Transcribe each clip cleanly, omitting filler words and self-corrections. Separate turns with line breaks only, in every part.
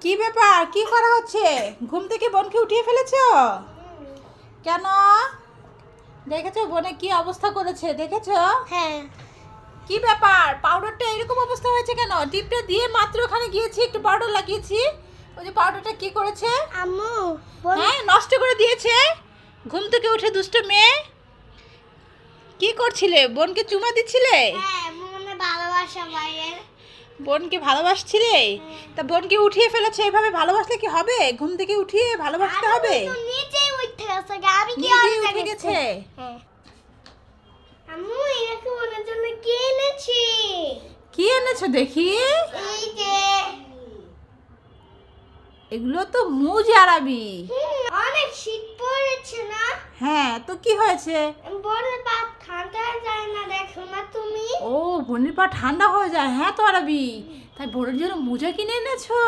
কি ব্যাপার, কি করা হচ্ছে? ঘুম থেকে বোনকে উঠিয়ে ফেলেছো কেন? দেখেছো বোনে কি অবস্থা করেছে? দেখেছো?
হ্যাঁ।
কি ব্যাপার, পাউডারটা এরকম অবস্থা হয়েছে কেন? টিপটা দিয়ে মাত্র ওখানে গিয়েছি, একটু পাউডার লাগিয়েছি, ওই যে পাউডারটা কি করেছে?
আম্মু
হ্যাঁ, নষ্ট করে দিয়েছে। ঘুম থেকে উঠে দুষ্ট মেয়ে। কি করছিলে? বোনকে চুমা দিচ্ছিলে?
হ্যাঁ, মনে ভালোবাসা বাইরের।
বোনকে ভালোবাসছিলে? তা বোনকে উঠিয়ে ফেলেছে, এভাবে ভালোবাসলে কি হবে? ঘুম থেকে উঠিয়ে ভালোবাসতে হবে?
তো নিজেই উঠে গেছে, আমি কি
নিজেই
অবস্থা
উঠে গেছে।
হ্যাঁ। আম্মু এরকম ওনার জন্য কি এনেছি?
কি এনেছো দেখি?
এই যে
এগুলো তো মুজ আরাবি।
অনেক শীত পড়েছে না?
হ্যাঁ, তো কি হয়েছে?
বোনের বাপ ঠান্ডা যায় না, দেখো না তুমি?
ও, বোনের পা ঠান্ডা হয়ে যায়। হ্যাঁ তো আরবি, তাই বোনের জন্য মোজা কিনে এনেছো?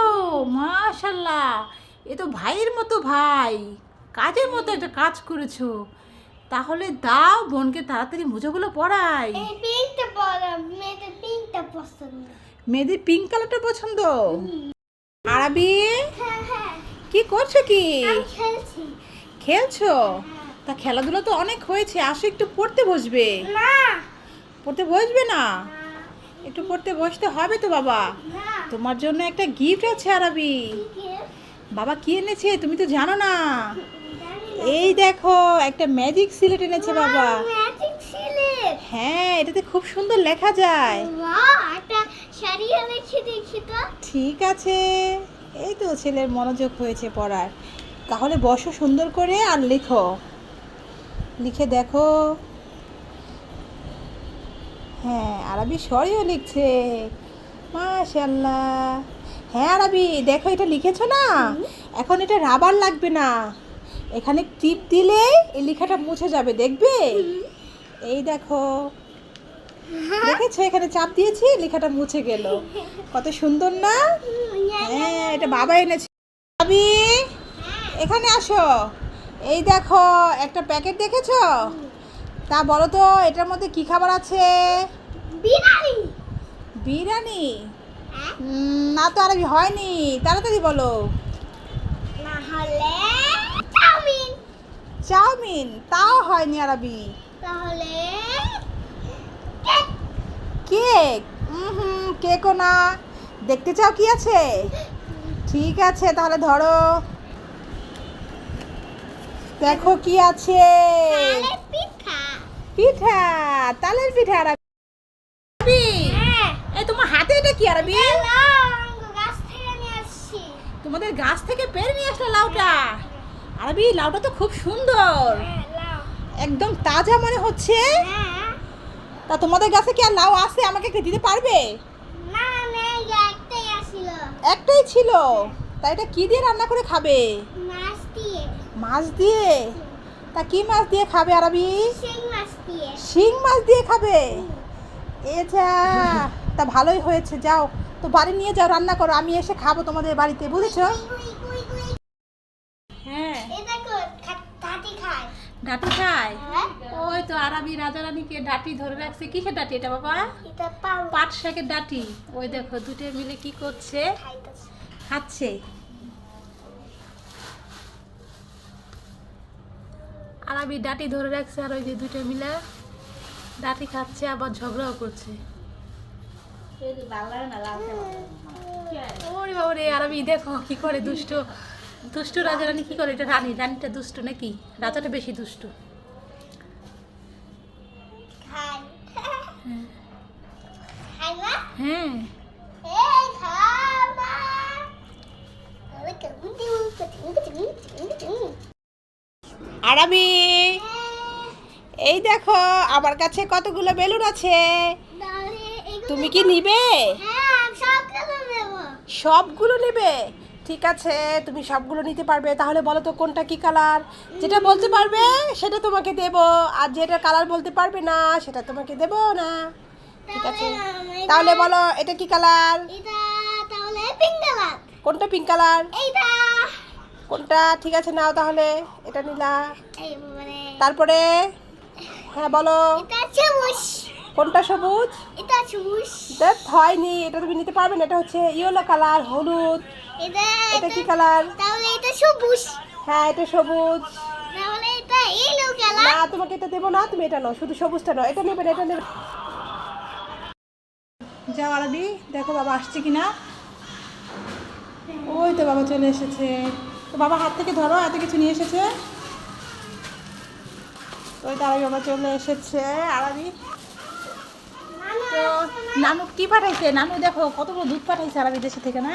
মাশাল্লাহ, এ তো ভাইয়ের মতো ভাই, কাজের মতো একটা কাজ করেছো। তাহলে দাও বোনকে তাড়াতাড়ি মোজাগুলো পরাই।
এই পিঙ্কটা পরা, মেয়েদের পিঙ্কটা পছন্দ।
মেয়েদের পিঙ্ক কালারটা পছন্দ। আরবি,
হ্যাঁ হ্যাঁ,
কি করছো কি?
আমি খেলছি।
খেলছো? তা খেলাধুলা তো অনেক হয়েছে, আসো একটু পড়তে বসবে।
না
পড়তে বসবে না? একটু পড়তে বসতে হবে তো বাবা।
না,
তোমার জন্য একটা গিফট আছে আরবি। বাবা কি এনেছে তুমি তো জানো না। এই দেখো, একটা ম্যাজিক সিলেট এনেছে বাবা।
ম্যাজিক সিলেট।
হ্যাঁ, এটাতে খুব সুন্দর লেখা যায়।
বাহ, একটা শাড়িও লিখে দেখি তো।
ঠিক আছে, এই তো ছেলের মনোযোগ হয়েছে পড়ার। তাহলে বসো সুন্দর করে আর লেখো, লিখে দেখো। হ্যাঁ, আরবি সরিও লিখছে। মাশাআল্লাহ। হ্যাঁ আরবি, দেখো এটা লিখেছো না? এখন এটা রাবার লাগবে না, এখানে টিপ দিলে এই লেখাটা মুছে যাবে, দেখবে? এই দেখো, দেখেছো এখানে চাপ দিয়েছি, লেখাটা মুছে গেল। কত সুন্দর না? হ্যাঁ, এটা বাবা এনেছে। আরবি, এখানে আসো। এই দেখো, একটা প্যাকেট দেখেছো? তা বলো তো এটার মধ্যে কি খাবার আছে?
বিরিয়ানি।
বিরিয়ানি? না তো আরবি, হয়নি, তাড়াতাড়ি বলো।
না হলে চাউমিন।
চাউমিন? তাও হয়নি আরবি।
তাহলে কেক।
কেক? কেকও না। দেখতে চাও কি আছে? ঠিক আছে, তাহলে ধরো, দেখো কি আছে।
তাহলে পিঠা।
পিঠা? তালের পিঠা আরবি?
হ্যাঁ।
এই তোমার হাতে এটা কি আরবি?
লাউ গাছ থেকে নিয়ে আসছি।
তোমাদের গাছ থেকে পেড়ে নিয়ে আসলো লাউটা? আরবি, লাউটা তো খুব সুন্দর,
হ্যাঁ, লাউ।
একদম তাজা মনে হচ্ছে।
হ্যাঁ।
তা তোমাদের গাছে কি আর লাউ আছে? আমাকে একটু দিতে পারবে?
না নেই, একটাই আসিল।
একটাই ছিল? তা এটা কি দিয়ে রান্না করে খাবে?
মাছ দিয়ে।
মাছ দিয়ে? তা কি মাছ দিয়ে খাবে আরবি?
শিং মাছ দিয়ে।
শিং মাছ দিয়ে খাবে? যা, তা ভালোই হয়েছে, যাও তো বাড়ি নিয়ে যাও, রান্না করো, আমি এসে খাবো তোমাদের বাড়িতে, বুঝেছো?
কুই, কুই, কুই।
হ্যাঁ,
এই দেখো, ডাটি খায়।
ডাটি খায়?
হ্যাঁ?
ওই তো আরবি রাজা রানীকে ডাটি ধরে রাখছে। কিসের ডাটি এটা বাবা?
এটা পাউ
পাট শাকের ডাটি। ওই দেখো দুটো মিলে কি করছে,
খাইতেছে।
খাচ্ছে। আরবি ডাটি ধরে রাখছে, আর ওই যে দুটো মিলে ডাটি খাচ্ছে, আবার ঝগড়াও করছে। ওরে বাবারে, আরবি দেখো কি করে, দুষ্ট দুষ্ট রাজা রানী কি করে। এটা রানী, রানীটা দুষ্ট নাকি? রাজাটা বেশি দুষ্ট।
খায়। খায় না?
হ্যাঁ,
এই খাবা। তাহলে কেমন দিও?
আরবি এই দেখো, আমার কাছে কতগুলো বেলুন আছে,
তাহলে এগুলো
তুমি কি নিবে?
হ্যাঁ, সবগুলো নেব।
সবগুলো নেবে? ঠিক আছে, তুমি সবগুলো নিতে পারবে। তাহলে বলো তো কোনটা কি কালার? যেটা বলতে পারবে সেটা তোমাকে দেব, আর যেটা কালার বলতে পারবে না সেটা তোমাকে দেব না। ঠিক আছে, তাহলে বলো এটা কি কালার?
এটা তাহলে পিঙ্ক কালার।
কোনটা পিঙ্ক কালার?
এইটা।
কোনটা? ঠিক আছে, নাও তাহলে, এটা নিলা।
এই মানে
তারপরে হ্যাঁ বলো,
এটা সবুজ।
কোনটা সবুজ?
এটা সবুজ।
দেখ হয়নি, এটা তুমি নিতে পারবে না, এটা হচ্ছে ইয়েলো কালার, হলুদ।
এটা
এটা কি কালার?
তাহলে এটা সবুজ,
হ্যাঁ এটা সবুজ।
তাহলে এটা ইয়েলো
না
কালার।
তোমাকে এটা দেবো না, তুমি এটা নাও, শুধু সবুজটা নাও, এটা নেবে না, এটা নেবে। যাও আরবি, দেখো বাবা আসছে কিনা। ওই তো বাবা চলে এসেছে। তো বাবা হাত থেকে ধরো, এত কিছু নিয়ে এসেছে। ওই তো আরবি বাবা চলে এসেছে। আরবি তো নানু কি পাঠাইছে? নানু দেখো কতগুলো দুধ পাঠাইছে আরবি দেশে থেকে, না?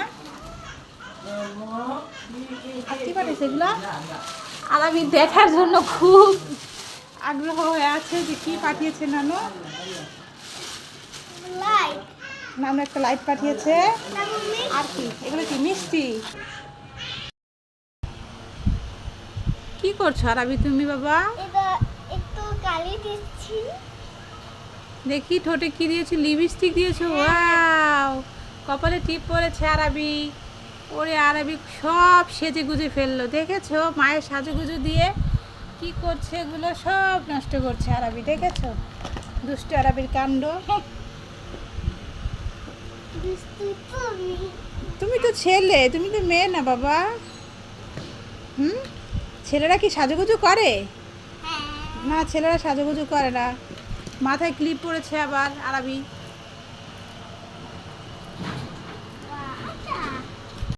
আর কি পাঠাইছে এগুলো? আরবি দেখার জন্য খুব আগ্রহ হয়ে আছে যে কি পাঠিয়েছে নানু।
লাইট,
নানু একটা লাইট পাঠিয়েছে।
তাহলে
আর কি এগুলো? কি মিষ্টি? কি করছো আরবি তুমি বাবা?
এটা একটু কালি দিচ্ছি।
দেখি ঠোঁটে কি দিয়েছো? লিপস্টিক দিয়েছো? ওয়াও! কপালে টিপ পড়েছে আরবি। ওরে আরবি সব সেজে গুজে ফেললো, দেখেছো? মায়ের সাজুগুজু দিয়ে কি করছে, এগুলো সব নষ্ট করছে আরবি, দেখেছো? দুষ্ট আরবির কাণ্ড।
দুষ্টু তুমি।
তুমি তো ছেলে, তুমি তো মেয়ে না বাবা। হুম, ছেলেরা কি সাজুগুজু করে?
হ্যাঁ।
না, ছেলেরা সাজুগুজু করে না। মাথায় ক্লিপ পড়েছে আবার আরবি।